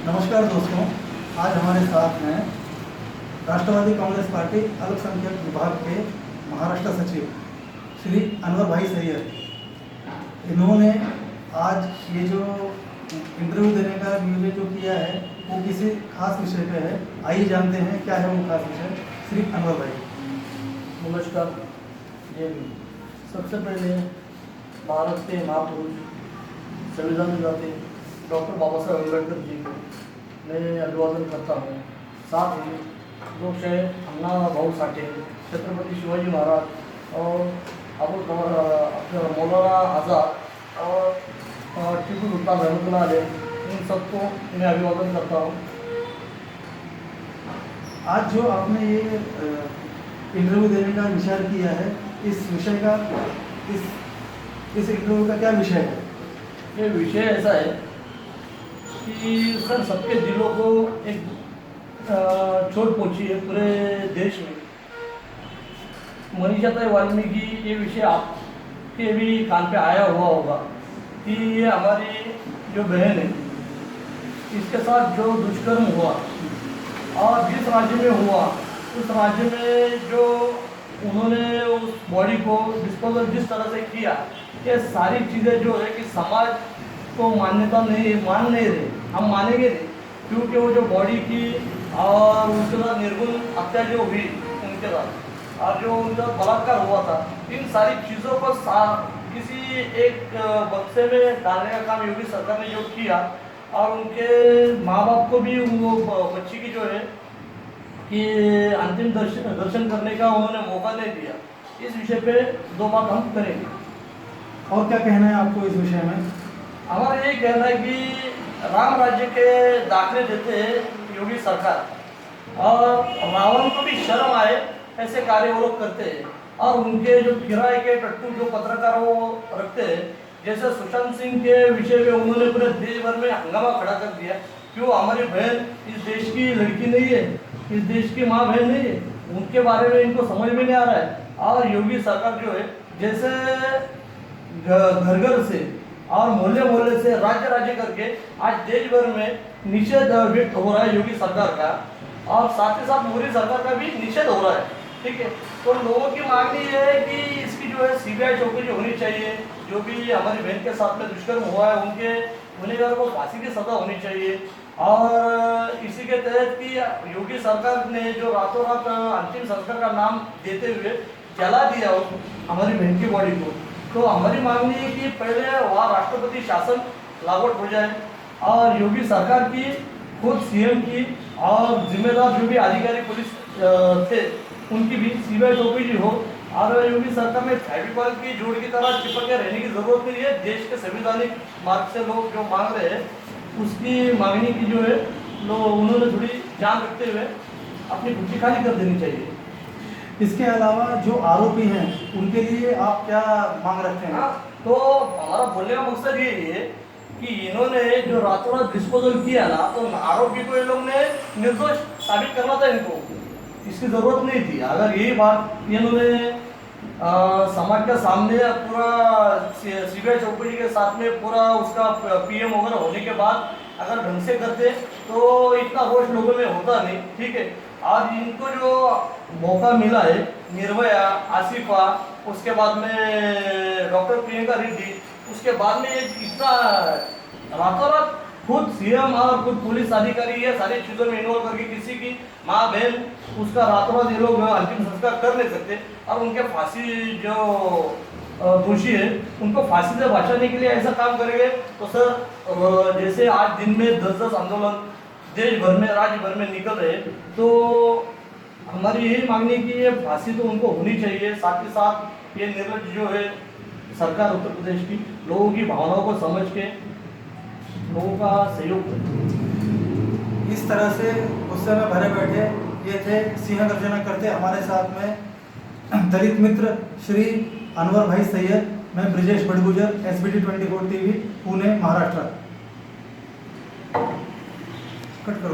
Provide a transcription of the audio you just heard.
नमस्कार दोस्तों, आज हमारे साथ हैं राष्ट्रवादी कांग्रेस पार्टी अल्पसंख्यक विभाग के महाराष्ट्र सचिव श्री अनवर भाई सैयद। इन्होंने आज ये जो इंटरव्यू देने का नियोजन जो किया है वो किसी खास विषय पे है। आइए जानते हैं क्या है वो खास विषय। श्री अनवर भाई। नमस्कार। जय हिंद। सबसे पहले भारत के महापुरुष संविधान निर्माते डॉक्टर बाबा साहेब अम्बेडकर जी को मैं अभिवादन करता हूँ। साथ ही लोकशाही अण्णा भाऊ साठे, छत्रपति शिवाजी महाराज और अपने मौलाना आज़ाद और टीपू सुल्तान रहमतुल्लाह अलैह, इन सबको मैं अभिवादन करता हूँ। आज जो आपने ये इंटरव्यू देने का विचार किया है, इस विषय का इस इंटरव्यू का क्या विषय है? ये विषय ऐसा है कि सर सबके दिलों को एक चोट पहुंची है पूरे देश में। मनीषा वाल्मीकि, ये विषय आपके भी कान पे आया हुआ होगा कि ये हमारी जो बहन है इसके साथ जो दुष्कर्म हुआ और जिस राज्य में हुआ उस राज्य में जो उन्होंने उस बॉडी को डिस्पोजल जिस तरह से किया, ये सारी चीज़ें जो है कि समाज को मान्यता नहीं मान नहीं रहे। हम मानेंगे नहीं क्योंकि वो जो बॉडी की और उसके साथ निर्गुण हत्या जो हुई उनके साथ और जो उनका बलात्कार हुआ था, इन सारी चीज़ों को किसी एक बक्से में डालने का काम योगी सरकार ने जो किया और उनके माँ बाप को भी वो बच्ची की जो है कि अंतिम दर्शन करने का उन्होंने मौका नहीं दिया। इस विषय पे दो बात हम करेंगे। और क्या कहना है आपको इस विषय में? हमारा यही कहना है कि राम राज्य के दाखले देते हैं योगी सरकार और रावण को भी शर्म आए ऐसे कार्य वो लोग करते हैं। और उनके जो किराए के टट्टू जो पत्रकार वो रखते हैं, जैसे सुशांत सिंह के विषय में उन्होंने पूरे देश भर में हंगामा खड़ा कर दिया। क्यों? हमारी बहन इस देश की लड़की नहीं है, इस देश की माँ बहन नहीं है, उनके बारे में इनको समझ में नहीं आ रहा है। और योगी सरकार जो है जैसे घर घर से और मोहल्ले मोहल्ले से राज्य करके आज देश भर में निषेध व्यक्त हो रहा है योगी सरकार का, और साथ ही साथ मोदी सरकार का भी निषेध हो रहा है। ठीक है, तो लोगों की मांग ये है कि इसकी जो है सीबीआई चौकसी होनी चाहिए। जो भी हमारी बहन के साथ में दुष्कर्म हुआ है उनके गुनहगार को फांसी की सजा होनी चाहिए। और इसी के तहत कि योगी सरकार ने जो रातों रात अंतिम संस्कार का नाम देते हुए जला दिया हमारी बहन की बॉडी को, तो हमारी मांग है कि पहले वहाँ राष्ट्रपति शासन लागू हो जाए और योगी सरकार की खुद सीएम की और जिम्मेदार जो भी अधिकारी पुलिस थे उनकी भी सीबीआई चौकसी हो। और योगी सरकार में फेविकॉल की जोड़ की तरह चिपक के रहने की जरूरत नहीं है। देश के संवैधानिक मार्ग से लोग जो मांग रहे हैं उसकी मांगने की जो है उन्होंने थोड़ी जान रखते हुए अपनी कुर्सी खाली कर देनी चाहिए। इसके अलावा जो आरोपी हैं उनके लिए आप क्या मांग रखते हैं? तो हमारा बोलने का मकसद ये है कि इन्होंने जो रातों रात डिस्पोजल किया ना, तो आरोपी को ये लोग ने निर्दोष साबित करना था। इनको इसकी जरूरत नहीं थी। अगर यही बात इन्होंने समाज के सामने पूरा सीबीआई चौकसी के साथ में पूरा उसका पीएम वगैरह होने के बाद अगर ढंग से करते तो इतना रोष लोगों में होता नहीं। ठीक है, आज इनको जो मौका मिला है, निर्भया, आसिफा, उसके बाद में डॉक्टर प्रियंका रेड्डी, उसके बाद में ये इतना रातों रात खुद सीएम और खुद पुलिस अधिकारी ये सारी चीज़ों में इन्वॉल्व करके किसी की माँ बहन उसका रातों रात ये लोग अंतिम संस्कार कर नहीं सकते और उनके फांसी जो दोषी है उनको फांसी से बचाने के लिए ऐसा काम करेंगे। तो सर जैसे आज दिन में 10-10 आंदोलन देश भर में राज्य भर में निकल रहे, तो हमारी यही मांगनी कि ये फांसी तो उनको होनी चाहिए। साथ ही साथ ये निर्लज जो है सरकार उत्तर प्रदेश की लोगों की भावनाओं को समझ के लोगों का सहयोग करे। इस तरह से गुस्से में भरे बैठे ये थे सिंह गर्जना करते हमारे साथ में दलित मित्र श्री अनवर भाई सैयद। मैं Brijesh Badgujar, SBT 24 TV, Pune, Maharashtra. Cut करो।